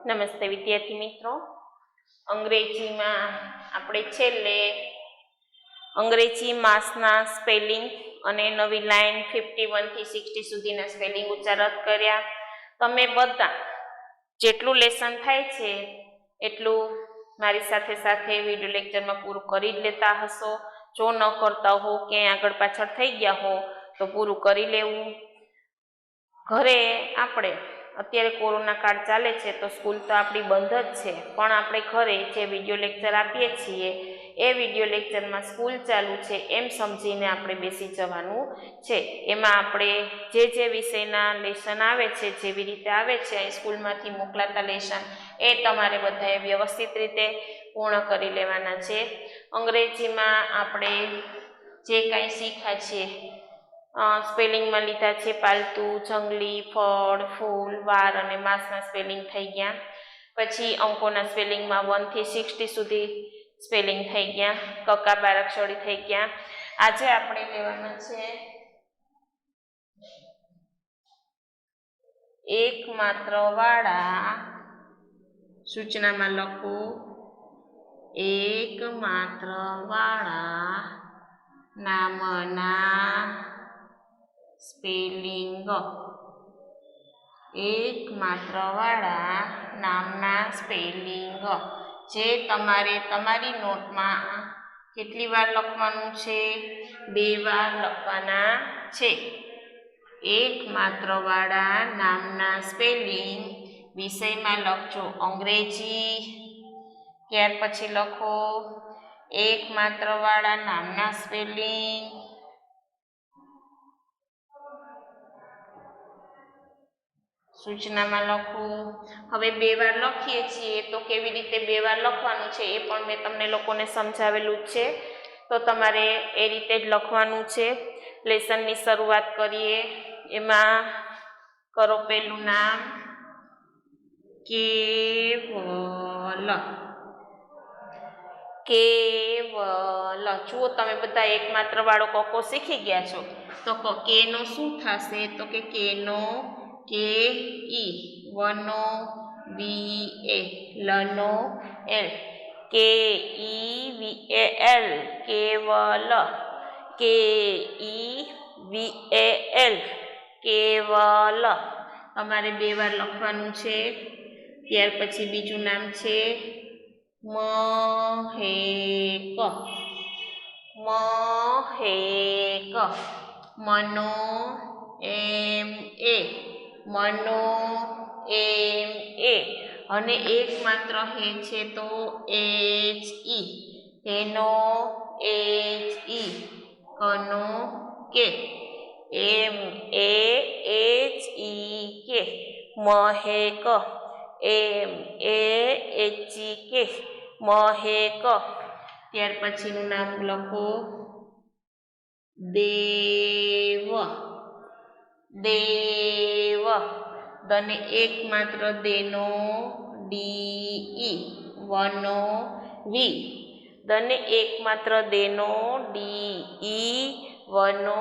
નમસ્તે વિદ્યાર્થી મિત્રો, અંગ્રેજીમાં આપણે છેલ્લે અંગ્રેજી માસના સ્પેલિંગ અને નવી લાઈન 51 થી 60 સુધીના સ્પેલિંગ ઉચ્ચારત કર્યા. તમે બધા જેટલું લેસન થાય છે એટલું મારી સાથે સાથે વિડીયો લેક્ચરમાં પૂરું કરી જ લેતા હશો. જો ન કરતા હો ક્યાંય આગળ પાછળ થઈ ગયા હો તો પૂરું કરી લેવું. ઘરે આપણે અત્યારે કોરોના કાળ ચાલે છે તો સ્કૂલ તો આપણી બંધ જ છે, પણ આપણે ઘરે જે વિડીયો લેક્ચર આપીએ છીએ એ વિડીયો લેક્ચરમાં સ્કૂલ ચાલુ છે એમ સમજીને આપણે બેસી જવાનું છે. એમાં આપણે જે વિષયના લેસન આવે છે, જેવી રીતે આવે છે અહીં સ્કૂલમાંથી મોકલાતા લેસન, એ તમારે બધાએ વ્યવસ્થિત રીતે પૂર્ણ કરી લેવાના છે. અંગ્રેજીમાં આપણે જે કાંઈ શીખ્યા છીએ સ્પેલિંગમાં લીધા છે પાલતુ, જંગલી, ફળ, ફૂલ, વાર અને માસના સ્પેલિંગ થઈ ગયા. પછી અંકોના સ્પેલિંગમાં 1 થી 60 સુધી સ્પેલિંગ થઈ ગયા. કક્કા બારાક્ષરી થઈ ગયા. આજે આપણે લેવાના છે એક માત્ર વાળા, સૂચનામાં લખો એક માત્ર વાળા નામના સ્પેલિંગ. એક માત્ર વાળા નામના સ્પેલિંગ જે તમારે તમારી નોટમાં કેટલી વાર લખવાનું છે? 2 વાર લખવાના છે. એક માત્ર વાળા નામના સ્પેલિંગ વિષયમાં લખજો અંગ્રેજી. ત્યાર પછી લખો એક માત્ર વાળા નામના સ્પેલિંગ સૂચનામાં લખું. હવે 2 વાર લખીએ છીએ તો કેવી રીતે 2 વાર લખવાનું છે એ પણ મેં તમને લોકોને સમજાવેલું જ છે, તો તમારે એ રીતે જ લખવાનું છે. લેસનની શરૂઆત કરીએ. એમાં કરો પહેલું નામ કેવલ. કેવલ. જુઓ તમે બધા એકમાત્ર વાળો કક્કો શીખી ગયા છો, તો કે નો શું થશે? તો કે નો કે ઈ, વનો વી એ, લનો એલ, કે ઈ વી એ એલ, કેવલ. કે ઈ વી એ એલ, કેવલ. તમારે 2 વાર લખવાનું છે. ત્યાર પછી બીજું નામ છે મહેક. મહેક. મનો એમ એ, મનો એમ એ. અને એકમાત્ર હે છે તો એચ ઈ, એનો એચ ઈ, કનો કે, એમ એ એચ ઈ કે, મહેક. એમ એ એચ ઈ કે, મહેક. ત્યાર પછીનું નામ લખો દેવ. દેવ. અને એકમાત્ર દેનો ડી ઈ, વનો વી. અને એકમાત્ર દેનો ડી ઈ, વનો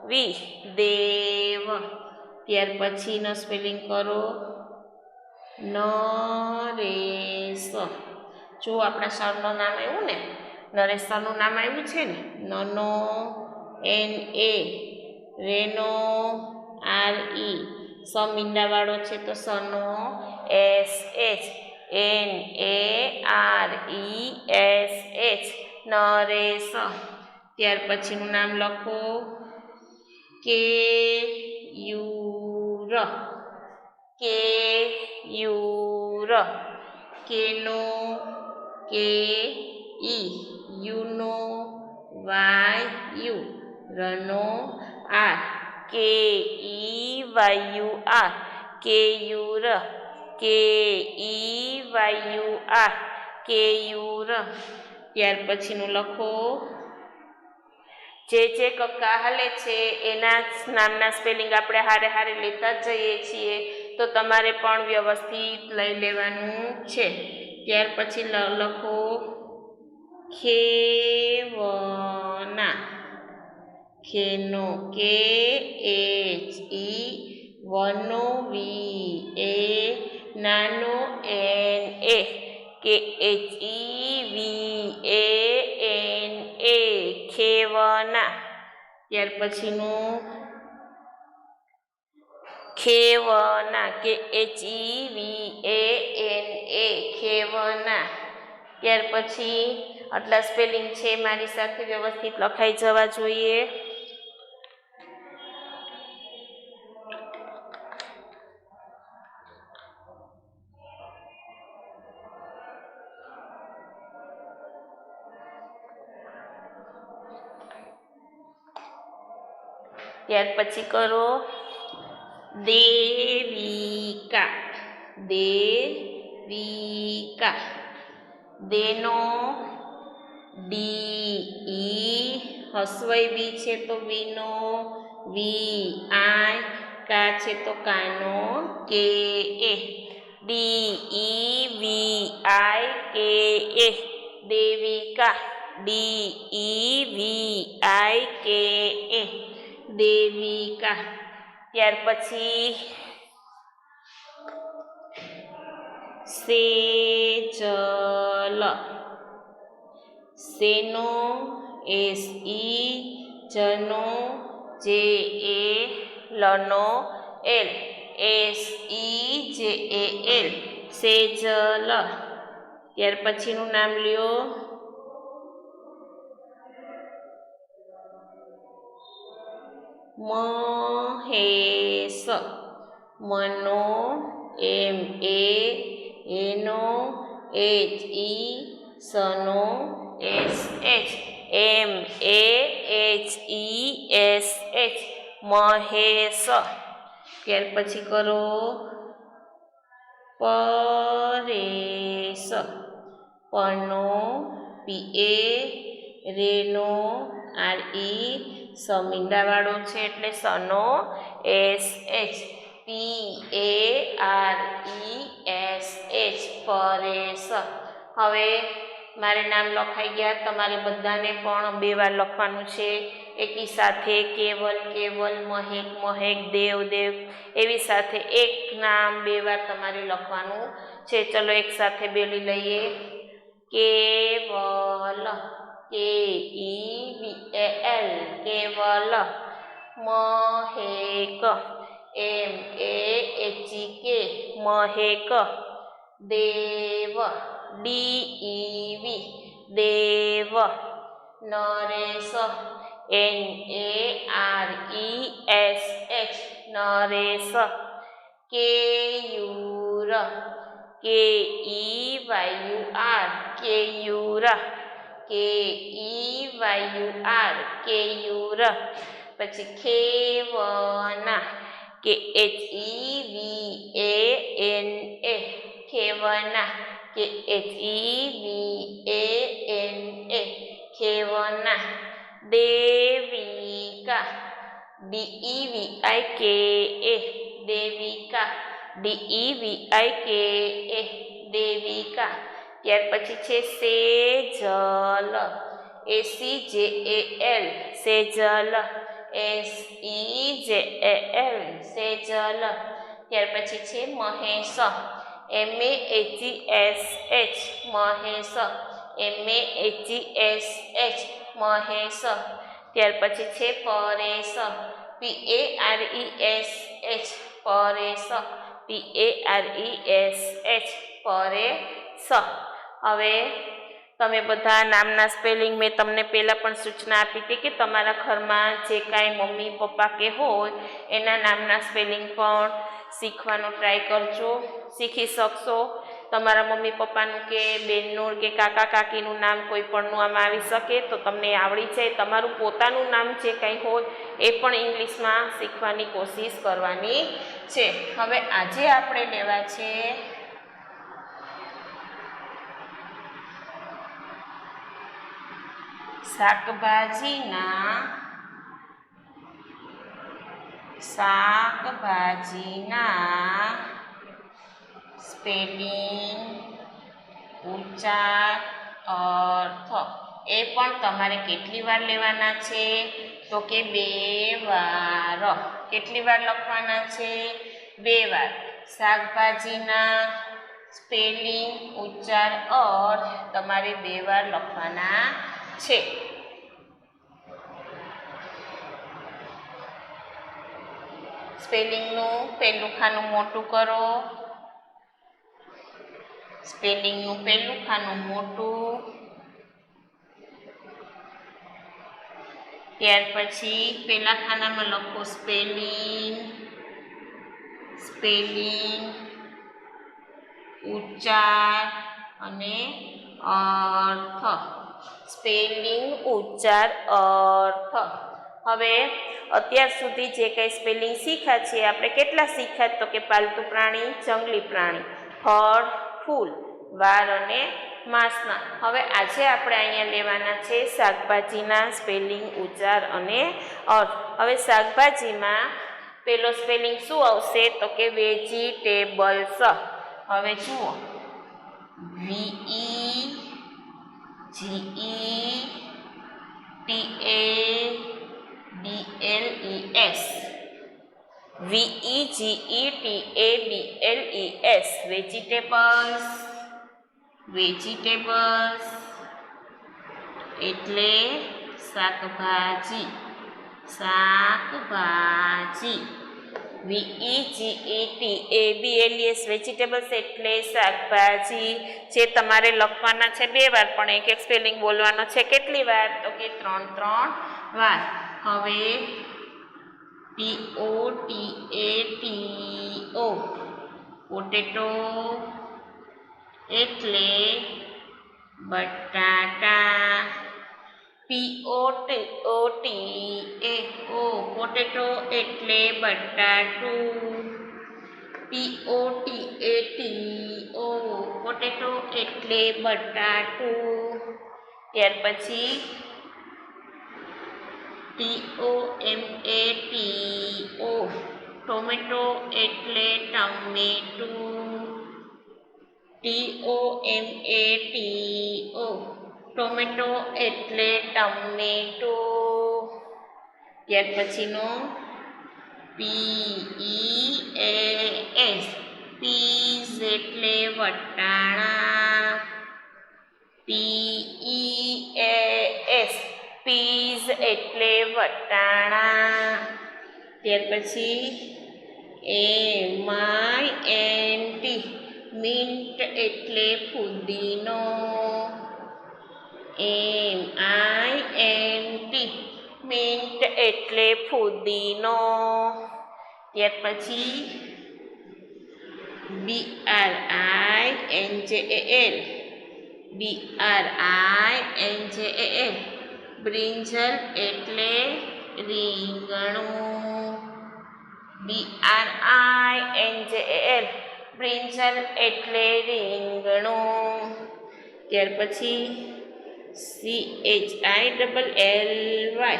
વી, દેવ. ત્યાર પછીનો સ્પેલિંગ કરો નરેશ. જો આપણા સરનું નામ આવ્યું ને, નરેશ સરનું નામ આવ્યું છે ને, નનો એન એ, રેનો આર ઈ, સ મીંડાવાળો છે તો સનો S H, N A R E S H, Naresh. ત્યાર પછીનું નામ લખો કેયુર. કેયુર. કેનો કે ઈ, યુનો વાય યુ, રનો આર, કે ઈ વાયુ આર, કેયુર. કે ઈ વાયુ આર, કેયુર. ત્યાર પછીનું લખો જે કક્કા હાલે છે એના નામના સ્પેલિંગ આપણે હારે હારે લેતા જ જઈએ છીએ, તો તમારે પણ વ્યવસ્થિત લઈ લેવાનું છે. ત્યાર પછી લખો ખેવના. ખેનો કે એચ ઈ, વનો વી એ, નાનો KHEVANA KHEVANA ખેવના. ત્યાર પછીનું ખેવના KHEVANA ખેવના. ત્યાર પછી આટલા સ્પેલિંગ છે મારી સાથે વ્યવસ્થિત લખાઈ જવા જોઈએ. ત્યાર પછી કરો દેવિકા. દેવિકા. દેનો ડી હસવઈ બી છે તો વીનો વી આય કા છે તો કાનો કે એ DEVIKA દેવિકા. DEVIKA દેવિકા. ત્યાર પછી સેજલ. સેનો SE જનો JALનો L SEJAL સેજલ. ત્યાર પછીનું નામ લ્યો મહેશ. મનો MA એનો HE સનો SH MAHESH મહેશ. ત્યાર પછી કરો પરેશ. પનો PA રેનો RE સમીંડાવાળો છે એટલે સનો SH PARESH પરેશ. હવે મારે નામ લખાઈ ગયા. તમારે બધાને પણ 2 વાર લખવાનું છે એકી સાથે. કેવલ કેવલ, મહેક મહેક, દેવ દેવ એવી સાથે એક નામ 2 વાર તમારે લખવાનું છે. ચલો એક સાથે બોલી લઈએ. કેવલ KEVAL કેવલ. મહેક MAHEK મહેક. દેવ DEV દેવ. Naresh NARESH Naresh. Keyur KEYUR Keyur. KEYUR Keyur. પછી ખેવના KHEVANA ખેવના. KHEVANA ખેવના. Devika DEVIKA Devika. DEVIKA Devika. ત્યાર પછી છે સેજલ. SEJAL સેજલ. SEJAL સેજલ. ત્યાર પછી છે મહેશ. MAHESH મહેશ. MAHESH મહેશ. ત્યાર પછી છે પરેશ. PARESH પરેશ. PARESH પરેશ. હવે તમે બધા નામના સ્પેલિંગ મેં તમને પહેલાં પણ સૂચના આપી હતી કે તમારા ઘરમાં જે કાંઈ મમ્મી પપ્પા કે હોય એના નામના સ્પેલિંગ પણ શીખવાનો ટ્રાય કરજો. શીખી શકશો. તમારા મમ્મી પપ્પાનું કે બેનનું કે કાકા કાકીનું નામ કોઈ પણનું આમાં આવી શકે તો તમને આવડી જાય. તમારું પોતાનું નામ જે કંઈ હોય એ પણ ઇંગ્લિશમાં શીખવાની કોશિશ કરવાની છે. હવે આજે આપણે લેવા છે શાકભાજીના સ્પેલિંગ, ઉચ્ચાર, અર્થ એ પણ તમારે કેટલી વાર લેવાના છે તો કે 2 વાર. કેટલી વાર લખવાના છે? 2 વાર. શાકભાજીના સ્પેલિંગ, ઉચ્ચાર, અર્થ તમારે 2 વાર લખવાના છે. સ્પેલિંગનું પહેલું ખાનું મોટું કરો. સ્પેલિંગનું પહેલું ખાનું મોટું. ત્યાર પછી પહેલા ખાનામાં લખો સ્પેલિંગ, સ્પેલિંગ, ઉચ્ચાર અને અર્થ. સ્પેલિંગ, ઉચ્ચાર, અર્થ. હવે અત્યાર સુધી જે કંઈ સ્પેલિંગ શીખ્યા છે આપણે કેટલા શીખ્યા? તો કે પાલતુ પ્રાણી, જંગલી પ્રાણી, ફળ, ફૂલ, વાર અને માંસના. હવે આજે આપણે અહીંયા લેવાના છે શાકભાજીના સ્પેલિંગ, ઉચ્ચાર અને અર્થ. હવે શાકભાજીમાં પેલો સ્પેલિંગ શું આવશે? તો કે વેજીટેબલ્સ. હવે જુઓ, VEGETABLES, VEGETABLES, વેજીટેબલ્સ. વેજીટેબલ્સ એટલે શાકભાજી, શાકભાજી. VEGETABLES, વેજીટેબલ્સ એટલે શાકભાજી. જે તમારે લખવાના છે 2 વાર, પણ એક સ્પેલિંગ બોલવાનો છે કેટલી વાર? તો કે 3 વાર. હવે POTATO, પોટેટો એટલે બટાટા. POTATO, પોટેટો એટલે બટાટું. POTATO, પોટેટો એટલે બટાટું. ત્યાર પછી TOMATO, ટોમેટો એટલે ટમેટું. TOMATO, ટોમેટો એટલે ટમેટું. ત્યાર પછીનો PEAS, પીઝ એટલે વટાણા. PEAS, પીઝ એટલે વટાણા. ત્યાર પછી MINT, મિન્ટ એટલે ફુદીનો. MINT, મિન્ટ એટલે ફુદીનો. ત્યાર પછી BRINJAL, BRINJAL, બ્રિંજલ એટલે રીંગણું. BRINJAL, બ્રિંજલ એટલે રીંગણું. ત્યાર પછી CHILLY,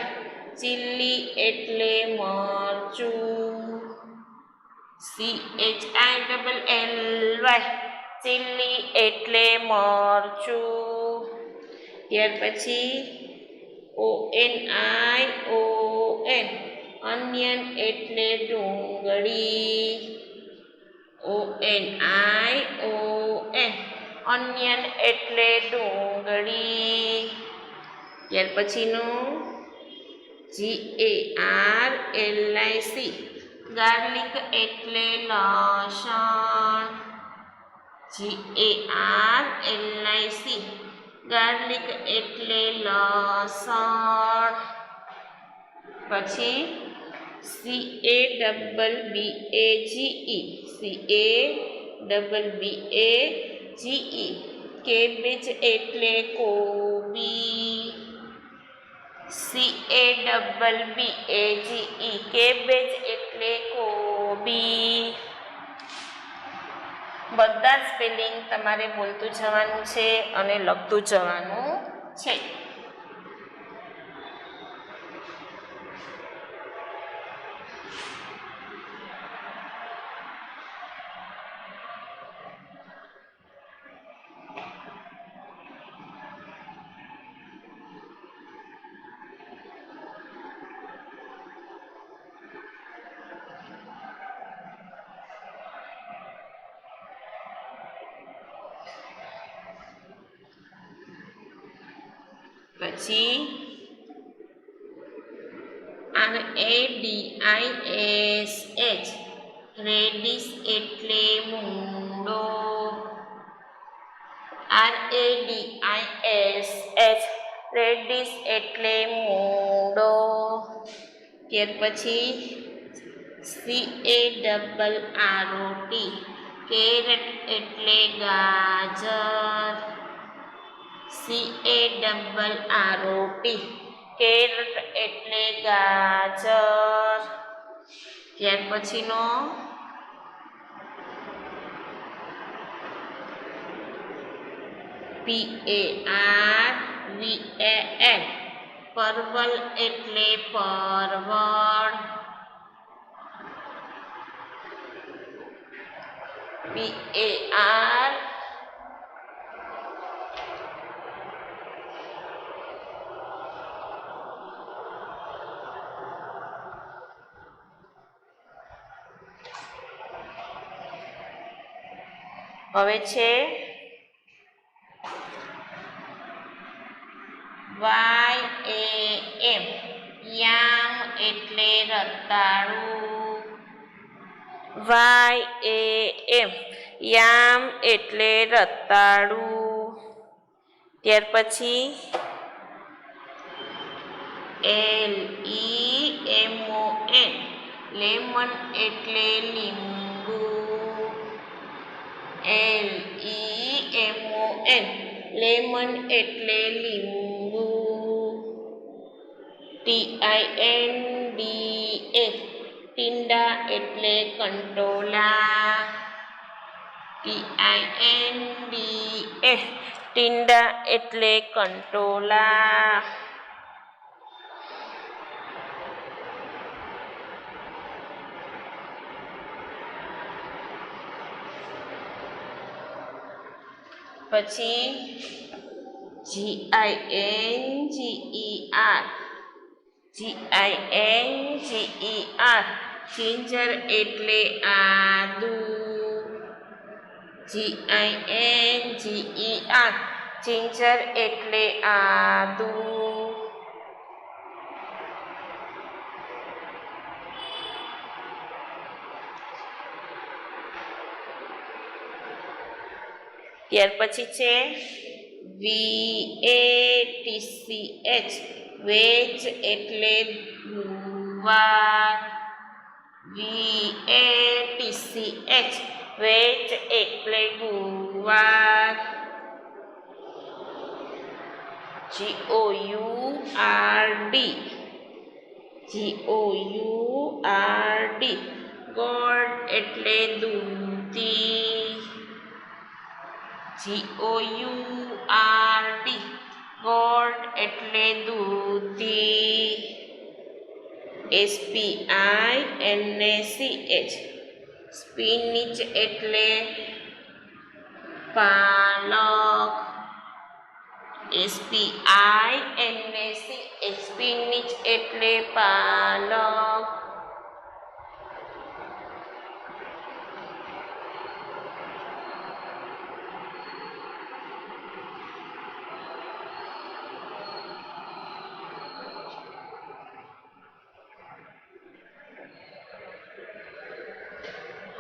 ચીલી એટલે મરચું. CHILLY, ચીલી એટલે મરચું. ત્યાર પછી ONION, ઓનિયન એટલે ડુંગળી. ONION, ઓનિયન એટલે ડુંગળી. ત્યાર પછીનું GARLIC, ગાર્લિક એટલે લસણ. GARLIC, ગાર્લિક એટલે લસણ. પછી CABBAGE, કેબેજ એટલે કોબી. CABBAGE, કેબેજ એટલે કોબી. બધા સ્પેલિંગ તમારે બોલતું જવાનું છે અને લખતું જવાનું છે. પછી RADISH રેડિશ એટલે મૂંડો. RADISH રેડિશ એટલે મૂંડો. ત્યાર પછી CARROT કેરેટ એટલે ગાજર. CARROT કેરેટ એટલે ગાજર. ત્યાર પછીનો PARVAL પરવલ એટલે પરવળ. PAR હવે છે YAM યામ એટલે રતાળું. YAM યામ એટલે રતાળું. ત્યાર પછી LEMON લેમન એટલે લીંબુ. LEMON લેમન એટલે લીંબુ. TINDA ટીંડા એટલે કંટોલા. TINDA ટીંડા એટલે કંટોલા. પછી GINGER જિંજર એટલે આદુ. GINGER જિંજર એટલે આદુ. ત્યાર પછી છે VATCH વેજ એટલે ગુવાર. VATCH વેજ એટલે ગુવાર. GOURD ગોળ એટલે દૂધી. GOURD ગોળ એટલે દૂધી. SPINACH સ્પિનિચ એટલે પાલક. SPINACH સ્પિનિચ એટલે પાલક.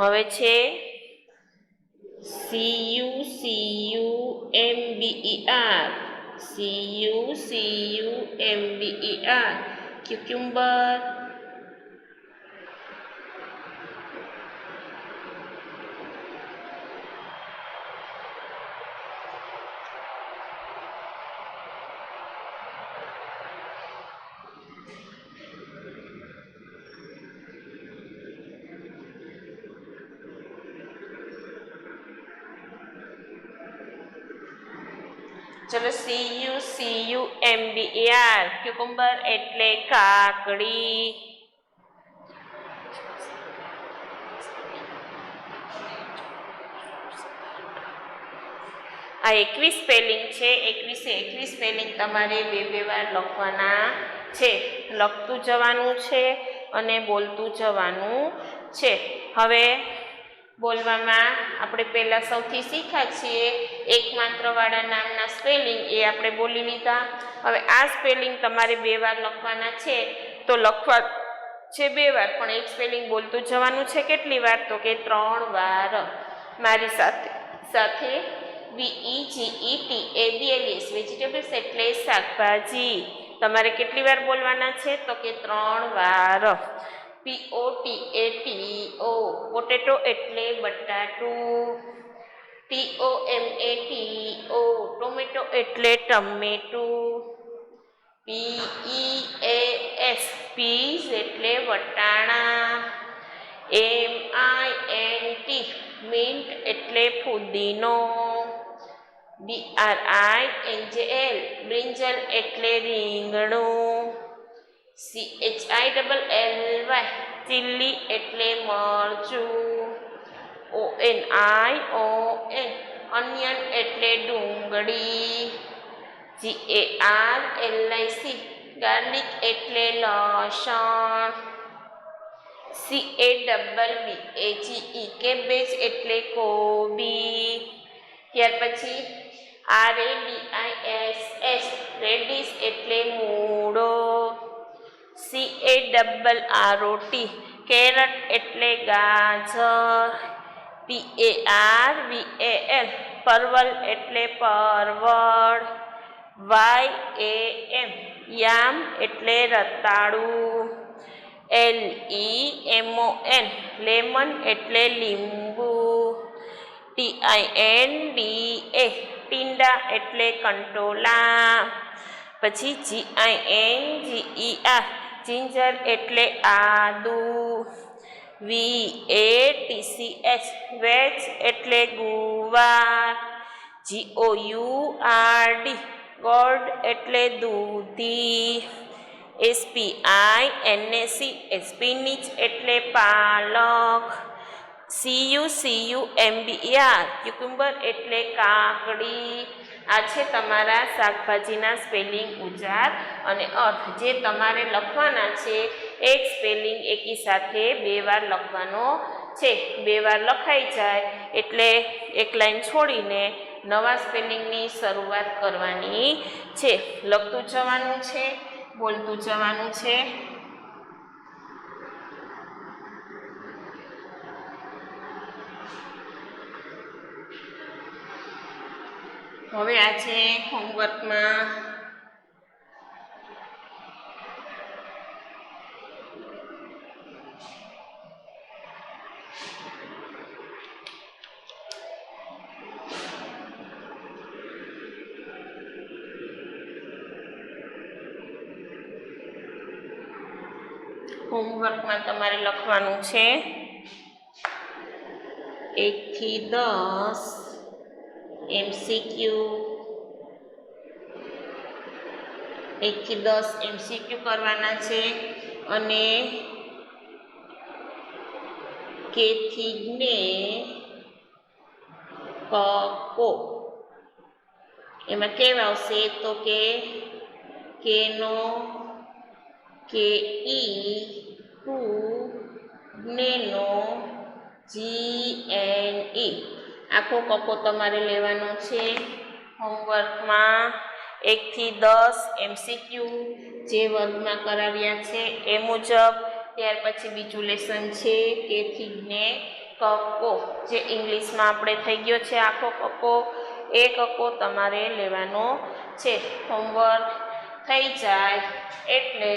હવે છે CUCUMBER ક્યુક્યુમ્બર. ચલો CUCUMBER ક્યુકુંબર એટલે કાકડી. આ 21 સ્પેલિંગ છે. 21 સ્પેલિંગ તમારે બે વાર લખવાના છે. લખતું જવાનું છે અને બોલતું જવાનું છે. હવે બોલવામાં આપણે પહેલાં સૌથી શીખ્યા છીએ એકમાત્રવાળા નામના સ્પેલિંગ એ આપણે બોલી લીધા. હવે આ સ્પેલિંગ તમારે 2 વાર લખવાના છે તો લખવા છે 2 વાર, પણ એક સ્પેલિંગ બોલતું જવાનું છે કેટલી વાર? તો કે 3 વાર. મારી સાથે VEGETABLES વેજીટેબલ્સ એટલે શાકભાજી. તમારે કેટલી વાર બોલવાના છે? તો કે 3 વાર. POTATO પોટેટો એટલે બટાટું. TOMATO ટોમેટો એટલે ટમેટું. PEAS પીઝ એટલે વટાણા. MINT મિન્ટ એટલે ફુદીનો. BRINJL બ્રિંજલ એટલે રીંગણું. CHILLY ચીલી એટલે મરચું. ONION ઓનિયન એટલે ડુંગળી. GARLIC ગાર્લિક એટલે લસણ. CABBAGE કેબેજ એટલે કોબી. ત્યાર પછી RADISH રેડિશ એટલે મૂળો. CARROT કેરટ એટલે ગાજર. PARVAL પરવલ એટલે પરવળ. YAM એટલે રતાળું. LEMON લેમન એટલે લીંબુ. TINDA ટીંડા એટલે કંટોલા. પછી GINGER જિંજર એટલે આદુ. VATCH વેજ એટલે ગુવાર. GOURD ગોર્ડ એટલે દૂધી. SPINAC સ્પિનિચ એટલે પાલક. CUCUMBER ક્યુકુંબર એટલે કાકડી. આ છે તમારા શાકભાજીના સ્પેલિંગ, ઉચ્ચાર અને અર્થ જે તમારે લખવાના છે. એક સ્પેલિંગ એકી સાથે 2 વાર લખવાનો છે. 2 વાર લખાઈ જાય એટલે એક લાઈન છોડીને નવા સ્પેલિંગની શરૂઆત કરવાની છે. લખતું જવાનું છે, બોલતું જવાનું છે. હવે આ છે હોમવર્કમાં તમારે લખવાનું છે 1 થી 10 MCQ. 1 થી 10 MCQ કરવાના છે અને કે થી ને કો એમાં કેવા આવશે? તો કે કેનો કે ઈ ટુ નેનો GNE આખો કક્કો તમારે લેવાનો છે હોમવર્કમાં. 1 થી 10 MCQ જે વર્ગમાં કરાવ્યા છે એ મુજબ. ત્યાર પછી બીજું લેસન છે કે થી ને કક્કો જે ઇંગ્લિશમાં આપણે થઈ ગયો છે આખો કક્કો. એ કક્કો તમારે લેવાનો છે. હોમવર્ક થઈ જાય એટલે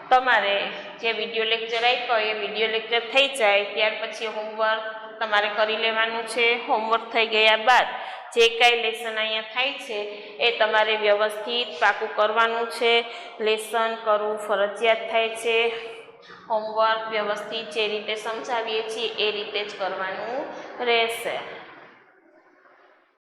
તમારે જે વિડીયો લેક્ચર આપ્યો એ વિડીયો લેક્ચર થઈ જાય ત્યાર પછી હોમવર્ક તમારે કરી લેવાનું છે. હોમવર્ક થઈ ગયા બાદ જે કાંઈ લેસન અહીંયા થાય છે એ તમારે વ્યવસ્થિત પાકું કરવાનું છે. લેસન કરવું ફરજિયાત થાય છે. હોમવર્ક વ્યવસ્થિત જે રીતે સમજાવીએ છીએ એ રીતે જ કરવાનું રહેશે.